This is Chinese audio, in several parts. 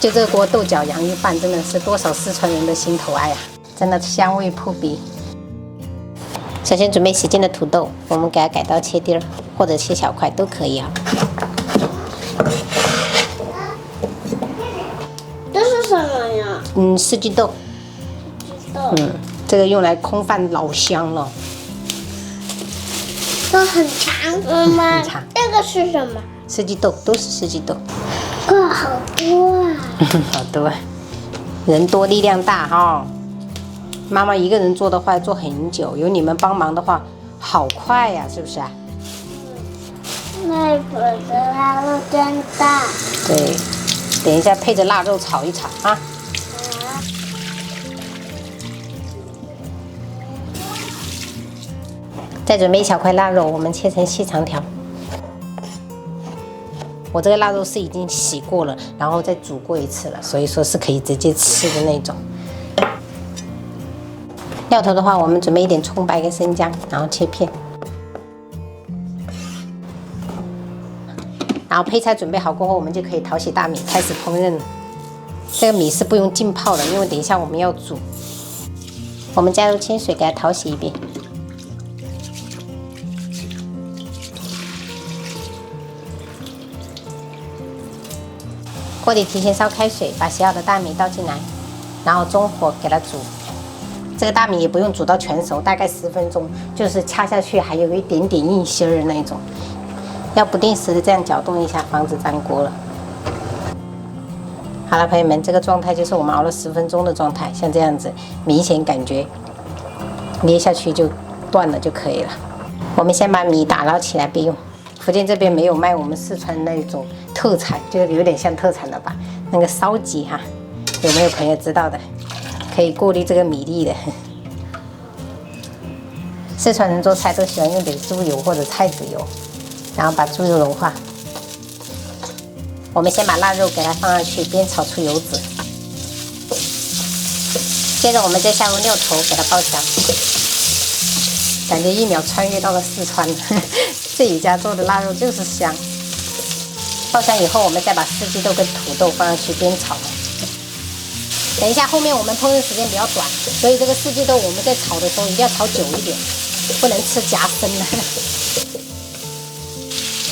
就这锅豆角洋芋饭，真的是多少四川人的心头爱啊！真的香味扑鼻。首先准备洗净的土豆，我们给它改刀切丁儿，或者切小块都可以啊。这是什么呀？四季豆。这个用来空饭老香了。都很长，很长。这个是什么？四季豆，都是四季豆。哇，好多啊！好多，人多力量大哈。妈妈一个人做的话做很久，有你们帮忙的话，好快呀，是不是啊？外婆的腊肉真大。对，等一下配着腊肉炒一炒啊。再准备一小块腊肉，我们切成细长条。我这个腊肉是已经洗过了，然后再煮过一次了，所以说是可以直接吃的那种。料头的话，我们准备一点葱白跟生姜，然后切片。然后配菜准备好过后，我们就可以淘洗大米，开始烹饪了。这个米是不用浸泡的，因为等一下我们要煮。我们加入清水给它淘洗一遍。锅里提前烧开水，把洗好的大米倒进来，然后中火给它煮。这个大米也不用煮到全熟，大概10分钟，就是掐下去还有一点点硬芯儿的那种，要不定时的这样搅动一下，防止粘锅了。好了，朋友们，这个状态就是我们熬了10分钟的状态，像这样子，明显感觉捏下去就断了就可以了。我们先把米打捞起来备用。福建这边没有卖我们四川那种特产，就是有点像特产的吧，那个烧鸡哈，有没有朋友知道的？可以过滤这个米粒的。四川人做菜都喜欢用点猪油或者菜籽油，然后把猪油融化。我们先把腊肉给它放上去，煸炒出油脂。接着我们再下入料头，给它爆香。感觉1秒穿越到了四川，这一家做的腊肉就是香。爆香以后，我们再把四季豆跟土豆放上去煸炒。等一下，后面我们烹饪时间比较短，所以这个四季豆我们在炒的时候一定要炒久一点，不能吃夹生的。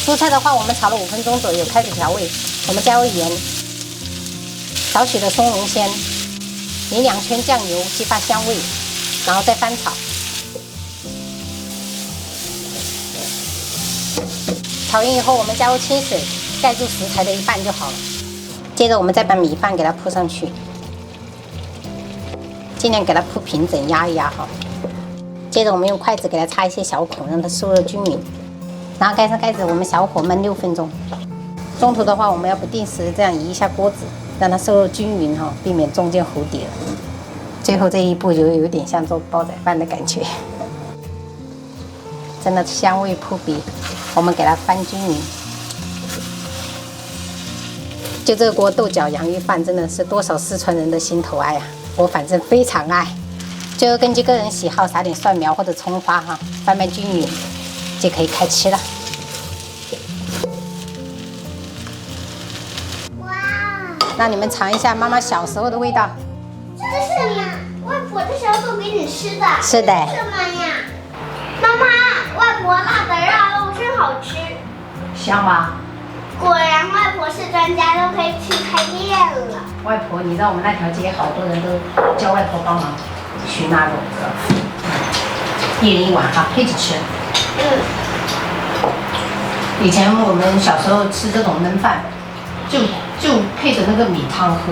蔬菜的话，我们炒了5分钟左右，开始调味。我们加入盐，少许的松茸鲜，淋2圈酱油，激发香味，然后再翻炒。炒匀以后，我们加入清水，盖住食材的一半就好了。接着我们再把米饭给它铺上去，尽量给它铺平整，压一压哈。接着我们用筷子给它插一些小孔，让它受热均匀。然后盖上盖子，我们小火焖6分钟。中途的话，我们要不定时这样移一下锅子，让它受热均匀哈，避免中间糊底了。最后这一步就有点像做煲仔饭的感觉，真的香味扑鼻。我们给它翻均匀。就这锅豆角洋芋饭，真的是多少四川人的心头爱啊！我反正非常爱。最后根据个人喜好撒点蒜苗或者葱花哈，翻拌均匀就可以开吃了。哇！让你们尝一下妈妈小时候的味道。这是什么？外婆这时候做给你吃的。是的。什么呀？妈妈，外婆辣的腊肉真好吃。香吗？果然外婆是专家，都可以去开店了。外婆，你知道我们那条街好多人都叫外婆帮忙熏腊肉，1人1碗哈，配着吃。以前我们小时候吃这种焖饭，就配着那个米汤喝，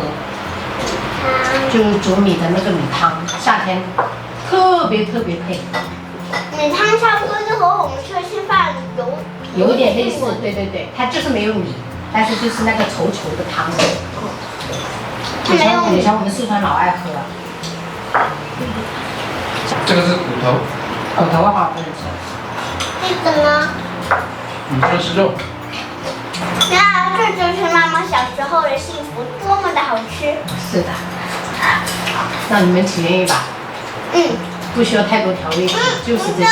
就是煮米的那个米汤，夏天特别配。米汤差不多就和我们吃的稀饭有点类似，对，它就是没有米，但是就是那个稠的汤。以前我们四川老爱喝。这个是骨头。骨头的话不能吃。这个呢？这是肉。那这就是妈妈小时候的幸福，多么的好吃。是的。让你们体验一把。不需要太多调味品，就是这些。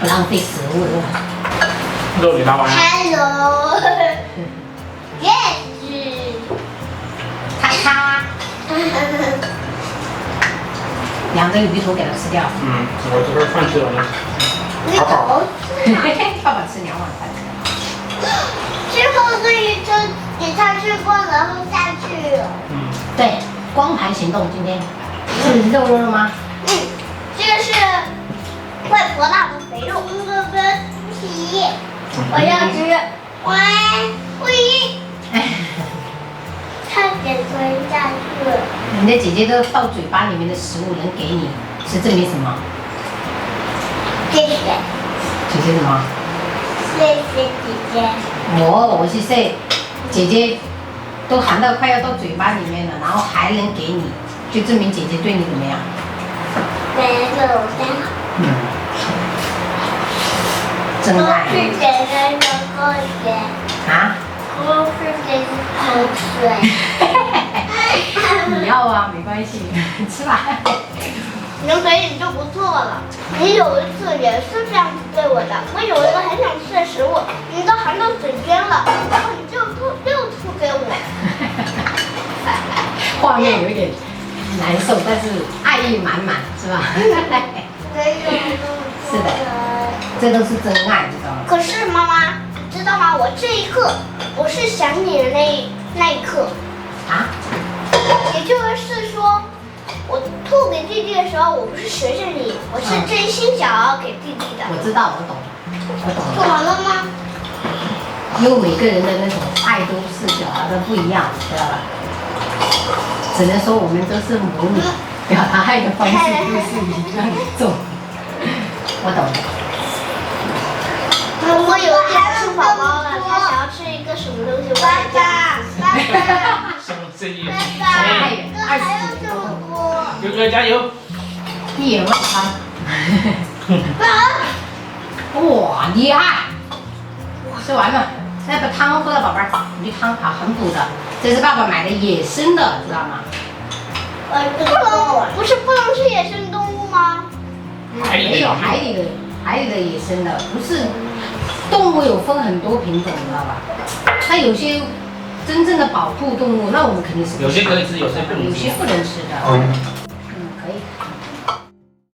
不浪费食物了。肉你拿完了。 Hello，耶咔咔，两个鱼头给它吃掉。嗯，我这边饭吃完了。鱼头。爸爸吃2碗饭。之后可以就给他吃过，然后下去。嗯。对，光盘行动今天是肉吗？嗯，这个是外婆辣的肥肉，这个跟皮，我要吃。喂，喂，差点吞下去。你的姐姐都到嘴巴里面的食物能给你，是证明什么？谢谢，姐姐什么？谢谢姐姐。我是说，姐姐都含到快要到嘴巴里面了，然后还能给你，就证明姐姐对你怎么样？没有的，嗯，真都爱是姐姐的口水，啊！都是姐姐口水。你要啊，没关系，吃吧。能给你就不错了。你有一次也是这样子对我的，我有一个很想吃的食物，你都含到嘴边了，然后你就吐给我。画面有一点难受，但是爱意满满，是吧？没有是的，这都是真爱，你知道吗？可是妈妈，你知道吗？我这一刻，我是想你的那一刻，啊？也就是说，我吐给弟弟的时候，我不是学着你，我是真心想要给弟弟的。我知道，我懂，我懂吐完了吗？因为每个人的那种爱都是表达的不一样，知道吧？只能说我们都是母女，表达爱的方式都是一样重。我懂的。我有一点吃宝宝了，他想要吃一个什么东西，我也这样子。什么声音？爱人还有20几这么年都懂。多。哥哥加油！一眼万汤。哇，厉害！吃完了，现在把汤喝了，宝贝儿，你这汤好很补的，这是爸爸买的野生的，知道吗？不是不能吃野生动物吗？没有海里的野生的，不是动物有分很多品种，知道吧？它有些真正的保护动物，那我们肯定是有些可以吃，有些不能吃。有些不能吃的。嗯。